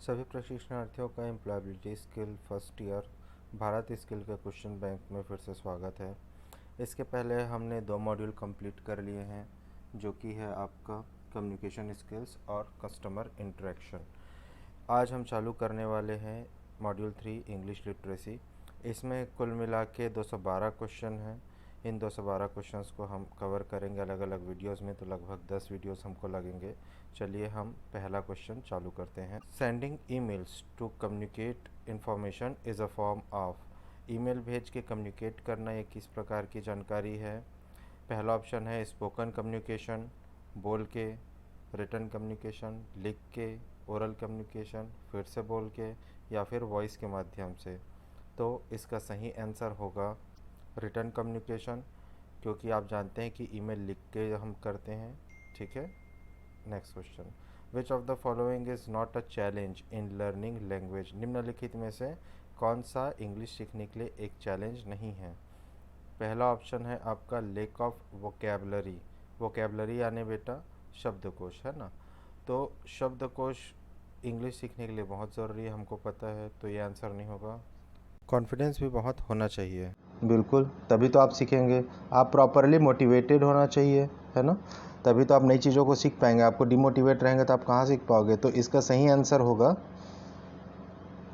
सभी प्रशिक्षणार्थियों का employability skill first year Bharat skill के क्वेश्चन बैंक में फिर से स्वागत है। इसके पहले हमने 2 मॉड्यूल कंप्लीट कर लिए हैं, जो कि है आपका कम्युनिकेशन स्किल्स और कस्टमर इंटरेक्शन। आज हम चालू करने वाले हैं मॉड्यूल 3 इंग्लिश लिटरेसी। इसमें कुल मिला के 212 क्वेश्चन हैं। इन 212 क्वेश्चंस को हम कवर करेंगे अलग अलग वीडियोस में, तो लगभग 10 वीडियोस हमको लगेंगे। चलिए हम पहला क्वेश्चन चालू करते हैं। Sending emails to communicate information is a form of. Email भेज के कम्युनिकेट करना ये किस प्रकार की जानकारी है? पहला ऑप्शन है स्पोकन कम्युनिकेशन, बोल के, रिटन कम्युनिकेशन, लिख के, ओरल कम्युनिकेशन, फिर से बोल के, या फिर वॉइस के माध्यम से। तो इसका सही आंसर होगा रिटन कम्युनिकेशन, क्योंकि आप जानते हैं कि ईमेल लिख के हम करते हैं। ठीक है, next question. Which of the following is not a challenge in learning language? निम्नलिखित में से कौन सा इंग्लिश सीखने के लिए एक चैलेंज नहीं है? पहला ऑप्शन है आपका लेक ऑफ वोकेबलरी। वोकेबलरी यानी बेटा शब्दकोश, है ना। तो शब्दकोश इंग्लिश सीखने के लिए बहुत ज़रूरी है, हमको पता है, तो ये आंसर नहीं होगा। कॉन्फिडेंस भी बहुत होना चाहिए। बिल्कुल, तभी तो आप सीखेंगे। आप प्रॉपरली मोटिवेटेड होना चाहिए, है ना, तभी तो आप नई चीज़ों को सीख पाएंगे। आपको डिमोटिवेट रहेंगे तो आप कहाँ सीख पाओगे? तो इसका सही आंसर होगा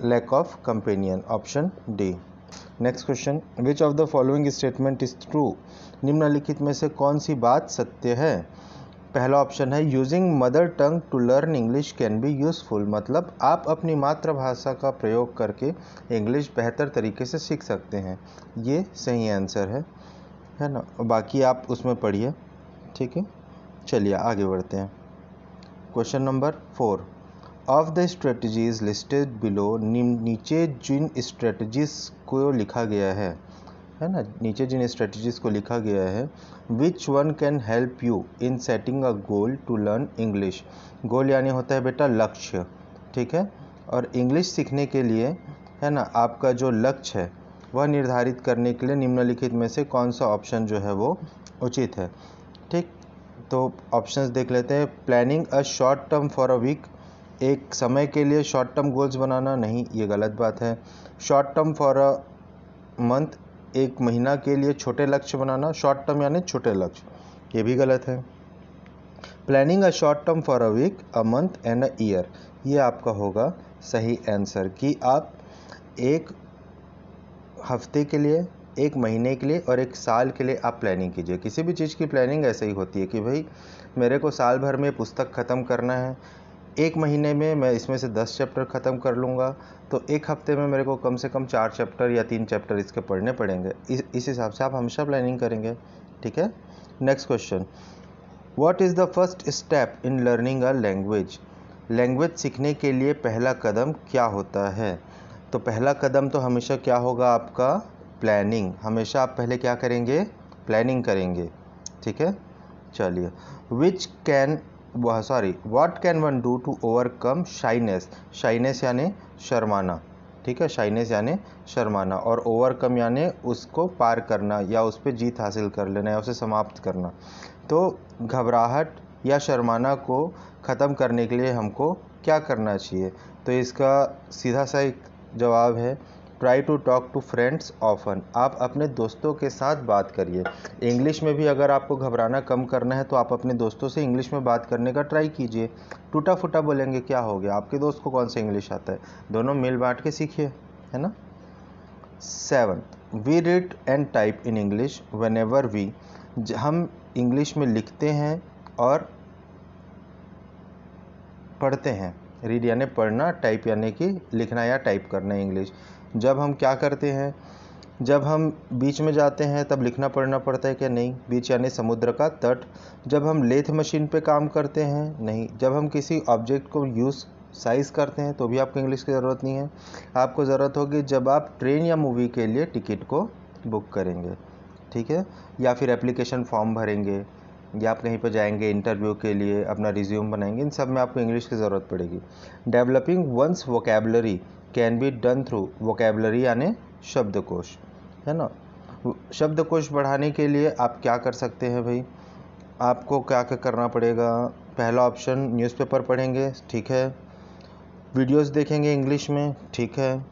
lack of companion, option D. Next question. Which of the following statement is true? निम्नलिखित में से कौन सी बात सत्य है? पहला ऑप्शन है using mother tongue to learn English can be useful, मतलब आप अपनी मातृभाषा का प्रयोग करके इंग्लिश बेहतर तरीके से सीख सकते हैं। ये सही आंसर है ना। बाकी आप उसमें पढ़िए, ठीक है। चलिए आगे बढ़ते हैं। Question number 4। Of the strategies listed below, नीचे जिन स्ट्रेटजीज को लिखा गया है ना, नीचे जिन स्ट्रेटजीज को लिखा गया है, which one can help you in setting a goal to learn English? Goal यानी होता है बेटा लक्ष्य, ठीक है। और इंग्लिश सीखने के लिए, है ना, आपका जो लक्ष्य है वह निर्धारित करने के लिए निम्नलिखित में से कौन सा ऑप्शन जो है वो उचित है? ठीक, तो ऑप्शंस देख लेते हैं। Planning a short term for a week, एक समय के लिए शॉर्ट टर्म गोल्स बनाना, नहीं, ये गलत बात है। Short term for a month, एक महीना के लिए छोटे लक्ष्य बनाना, शॉर्ट टर्म यानी छोटे लक्ष्य, ये भी गलत है। Planning a short term for a week, a month and a year, ये आपका होगा सही आंसर, कि आप एक हफ्ते के लिए, एक महीने के लिए और एक साल के लिए आप प्लानिंग कीजिए। किसी भी चीज़ की प्लानिंग ऐसे ही होती है कि भाई मेरे को साल भर में पुस्तक ख़त्म करना है, एक महीने में मैं इसमें से 10 चैप्टर ख़त्म कर लूँगा, तो एक हफ्ते में मेरे को कम से कम 4 चैप्टर या 3 चैप्टर इसके पढ़ने पड़ेंगे। इस हिसाब से आप हमेशा प्लानिंग करेंगे, ठीक है। Next question. What is the first step in learning a language? Language सीखने के लिए पहला कदम क्या होता है? तो पहला कदम तो हमेशा क्या होगा आपका? प्लानिंग। हमेशा आप पहले क्या करेंगे? प्लानिंग करेंगे, ठीक है। चलिए, what can one do to overcome shyness? Shyness यानी शर्माना, ठीक है, शाइनेस यानी शर्माना, और ओवरकम यानी उसको पार करना या उस पर जीत हासिल कर लेना या उसे समाप्त करना। तो घबराहट या शर्माना को ख़त्म करने के लिए हमको क्या करना चाहिए? तो इसका सीधा सा एक जवाब है try to talk to friends often. आप अपने दोस्तों के साथ बात करिए। इंग्लिश में भी अगर आपको घबराना कम करना है तो आप अपने दोस्तों से इंग्लिश में बात करने का ट्राई कीजिए। टूटा फूटा बोलेंगे क्या हो गया, आपके दोस्त को कौन सा इंग्लिश आता है? दोनों मिल बांट के सीखिए, है ना। 7th, we read and type in English whenever we, हम इंग्लिश में लिखते हैं और पढ़ते हैं। रीड यानी पढ़ना, टाइप यानी कि लिखना या टाइप करना इंग्लिश। जब हम क्या करते हैं, जब हम बीच में जाते हैं तब लिखना पढ़ना पड़ता है क्या? नहीं। बीच यानी समुद्र का तट। जब हम लेथ मशीन पे काम करते हैं? नहीं। जब हम किसी ऑब्जेक्ट को यूज़ साइज़ करते हैं तो भी आपको इंग्लिश की ज़रूरत नहीं है। आपको ज़रूरत होगी जब आप ट्रेन या मूवी के लिए टिकट को बुक करेंगे, ठीक है, या फिर एप्लीकेशन फॉर्म भरेंगे, या आप कहीं पर जाएंगे इंटरव्यू के लिए, अपना रिज्यूम बनाएंगे, इन सब में आपको इंग्लिश की ज़रूरत पड़ेगी। Developing one's vocabulary can be done through, vocabulary यानी शब्दकोश, है ना। शब्दकोश बढ़ाने के लिए आप क्या कर सकते हैं भाई? आपको क्या क्या करना पड़ेगा? पहला ऑप्शन न्यूज़पेपर पढ़ेंगे, ठीक है। वीडियोस देखेंगे इंग्लिश में, ठीक है,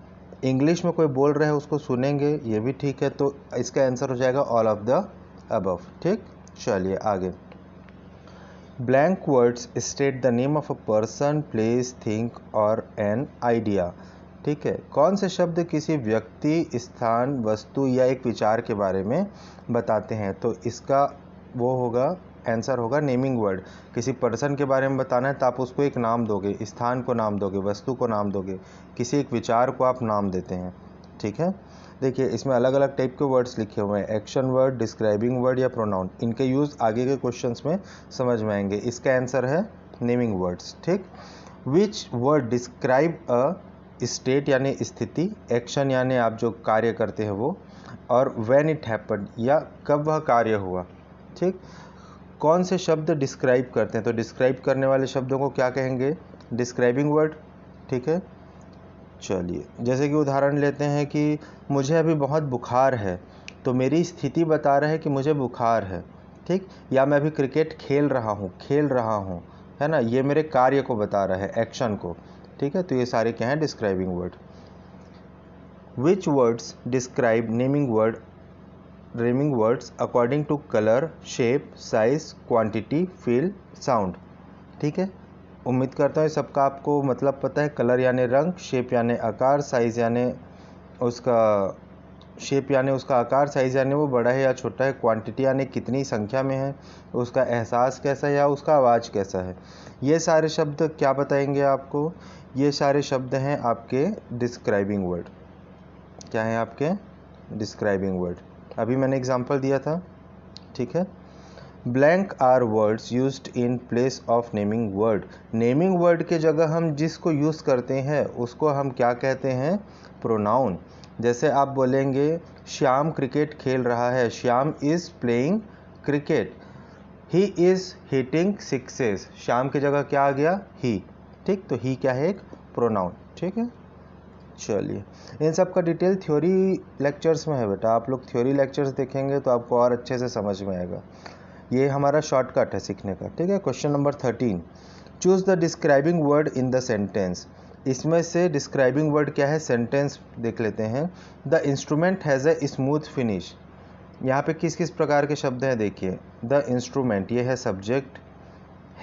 इंग्लिश में कोई बोल रहा है उसको सुनेंगे, ये भी ठीक है, तो इसका आंसर हो जाएगा ऑल ऑफ द अबव। ठीक, चलिए आगे। Blank words state the name of a person, place, thing और एन आइडिया। ठीक है, कौन से शब्द किसी व्यक्ति, स्थान, वस्तु या एक विचार के बारे में बताते हैं? तो इसका वो होगा, आंसर होगा नेमिंग वर्ड। किसी पर्सन के बारे में बताना है तो आप उसको एक नाम दोगे, स्थान को नाम दोगे, वस्तु को नाम दोगे, किसी एक विचार को आप नाम देते हैं। ठीक है, देखिए इसमें अलग अलग टाइप के वर्ड्स लिखे हुए हैं, एक्शन वर्ड, डिस्क्राइबिंग वर्ड या प्रोनाउन। इनके यूज़ आगे के क्वेश्चंस में समझ में आएंगे। इसका आंसर है नेमिंग वर्ड्स। ठीक, which word describe a state यानी स्थिति, एक्शन यानी आप जो कार्य करते हैं वो, और व्हेन इट हैपेंड या कब वह कार्य हुआ। ठीक, कौन से शब्द डिस्क्राइब करते हैं? तो डिस्क्राइब करने वाले शब्दों को क्या कहेंगे? Describing word. ठीक है, चलिए जैसे कि उदाहरण लेते हैं कि मुझे अभी बहुत बुखार है, तो मेरी स्थिति बता रहा है कि मुझे बुखार है। ठीक, या मैं अभी क्रिकेट खेल रहा हूँ, है ना, ये मेरे कार्य को बता रहा है, एक्शन को। ठीक है, तो ये सारे क्या हैं? Describing word. Which words describe naming words according to colour, shape, size, quantity, feel, sound. ठीक है, उम्मीद करता हूँ सबका आपको मतलब पता है। कलर यानी रंग, शेप यानी आकार, साइज़ यानी उसका आकार, साइज़ यानी वो बड़ा है या छोटा है, क्वांटिटी यानी कितनी संख्या में है, उसका एहसास कैसा है या उसका आवाज़ कैसा है। ये सारे शब्द क्या बताएंगे आपको? ये सारे शब्द हैं आपके डिस्क्राइबिंग वर्ड। क्या हैं आपके? Describing word. अभी मैंने एग्जाम्पल दिया था। ठीक है, blank are words used in place of naming word. Naming word के जगह हम जिसको यूज़ करते हैं उसको हम क्या कहते हैं? प्रोनाउन। जैसे आप बोलेंगे श्याम क्रिकेट खेल रहा है, Shyam is playing cricket, he is hitting sixes. Shyam की जगह क्या आ गया? ही। ठीक, तो ही क्या है? एक प्रोनाउन। ठीक है, चलिए इन सब का डिटेल थ्योरी लेक्चर्स में है बेटा, आप लोग थ्योरी लेक्चर्स देखेंगे तो आपको और अच्छे से समझ में आएगा। ये हमारा शॉर्टकट है सीखने का। ठीक है, question number 13, choose the describing word in the sentence. इसमें से डिस्क्राइबिंग वर्ड क्या है? सेंटेंस देख लेते हैं। The instrument has a smooth finish. यहाँ पे किस किस प्रकार के शब्द हैं देखिए। द इंस्ट्रूमेंट ये है subject,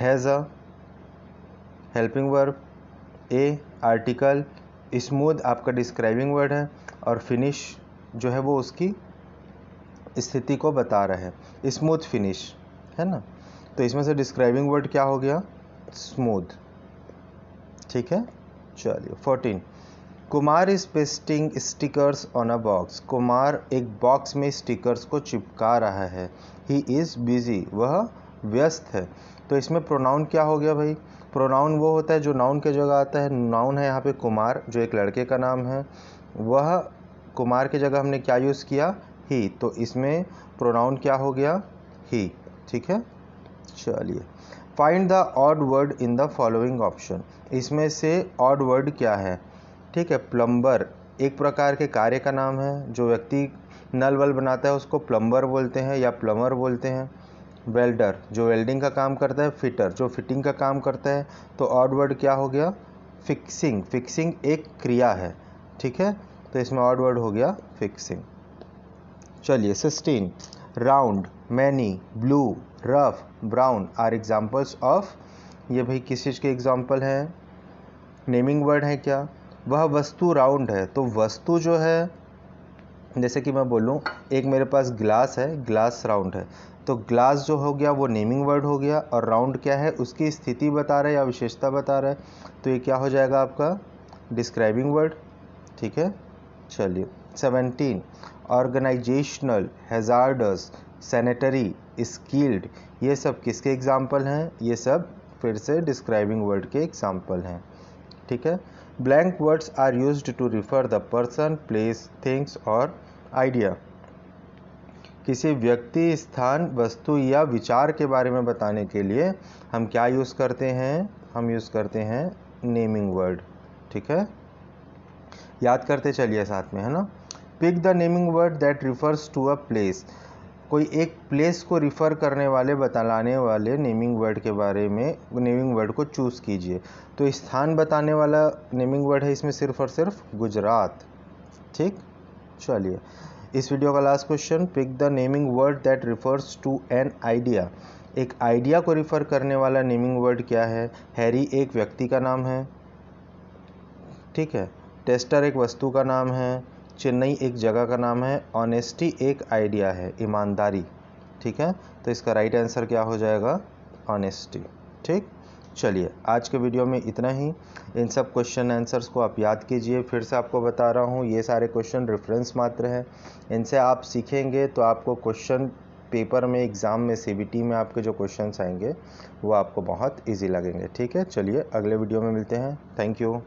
has a helping verb, A article, smooth आपका डिस्क्राइबिंग वर्ड है, और फिनिश जो है वो उसकी स्थिति को बता रहा है, स्मूथ फिनिश है ना। तो इसमें से डिस्क्राइबिंग वर्ड क्या हो गया? स्मूथ। ठीक है, चलिए 14, Kumar is pasting stickers on a box. Kumar एक बॉक्स में स्टिकर्स को चिपका रहा है। ही इज़ बिजी, वह व्यस्त है। तो इसमें प्रोनाउन क्या हो गया भाई? प्रोनाउन वो होता है जो नाउन के जगह आता है। नाउन है यहाँ पे कुमार, जो एक लड़के का नाम है। वह कुमार की जगह हमने क्या यूज़ किया? ही। तो इसमें प्रोनाउन क्या हो गया? ही। ठीक है, चलिए find the odd word in the following option. इसमें से ऑड वर्ड क्या है? ठीक है, प्लम्बर एक प्रकार के कार्य का नाम है। जो व्यक्ति नल वल बनाता है उसको प्लम्बर बोलते हैं या प्लमर बोलते हैं। वेल्डर जो वेल्डिंग का काम करता है। फिटर जो फिटिंग का काम करता है। तो ऑड वर्ड क्या हो गया? फिक्सिंग। फिक्सिंग एक क्रिया है। ठीक है, तो इसमें ऑड वर्ड हो गया फिक्सिंग। चलिए 16, round, many, blue, rough, brown are examples of. ये भाई किस चीज़ के एग्जाम्पल हैं? नेमिंग वर्ड है क्या? वह वस्तु राउंड है। तो वस्तु जो है, जैसे कि मैं बोलूँ एक मेरे पास ग्लास है, ग्लास राउंड है, तो ग्लास जो हो गया वो नेमिंग वर्ड हो गया, और राउंड क्या है? उसकी स्थिति बता रहा है या विशेषता बता रहा है, तो ये क्या हो जाएगा आपका? Describing word. ठीक है, चलिए 17, ऑर्गेनाइजेशनल, हैजार्डस, सैनिटरी, स्किल्ड, ये सब किसके एग्जाम्पल हैं? ये सब फिर से डिस्क्राइबिंग वर्ड के एग्जाम्पल हैं। ठीक है, blank words are used to refer the person, place, things और आइडिया। किसी व्यक्ति, स्थान, वस्तु या विचार के बारे में बताने के लिए हम क्या यूज़ करते हैं? हम यूज़ करते हैं नेमिंग वर्ड। ठीक है, याद करते चलिए साथ में, है ना। Pick the naming word that refers to a place. कोई एक प्लेस को रिफ़र करने वाले बताने वाले नेमिंग वर्ड के बारे में, नेमिंग वर्ड को चूज़ कीजिए। तो स्थान बताने वाला नेमिंग वर्ड है इसमें सिर्फ और सिर्फ गुजरात। ठीक, चलिए इस वीडियो का last question, pick the naming word that refers to an idea. एक आइडिया को रिफ़र करने वाला नेमिंग वर्ड क्या है? हैरी एक व्यक्ति का नाम है, ठीक है। टेस्टर एक वस्तु का नाम है। चेन्नई एक जगह का नाम है। ऑनेस्टी एक आइडिया है, ईमानदारी, ठीक है। तो इसका राइट आंसर क्या हो जाएगा? ऑनेस्टी। ठीक, चलिए आज के वीडियो में इतना ही। इन सब क्वेश्चन आंसर्स को आप याद कीजिए। फिर से आपको बता रहा हूँ, ये सारे क्वेश्चन रेफरेंस मात्र हैं। इनसे आप सीखेंगे तो आपको क्वेश्चन पेपर में, एग्ज़ाम में, सीबीटी में आपके जो क्वेश्चंस आएंगे वो आपको बहुत इजी लगेंगे। ठीक है, चलिए अगले वीडियो में मिलते हैं। Thank you.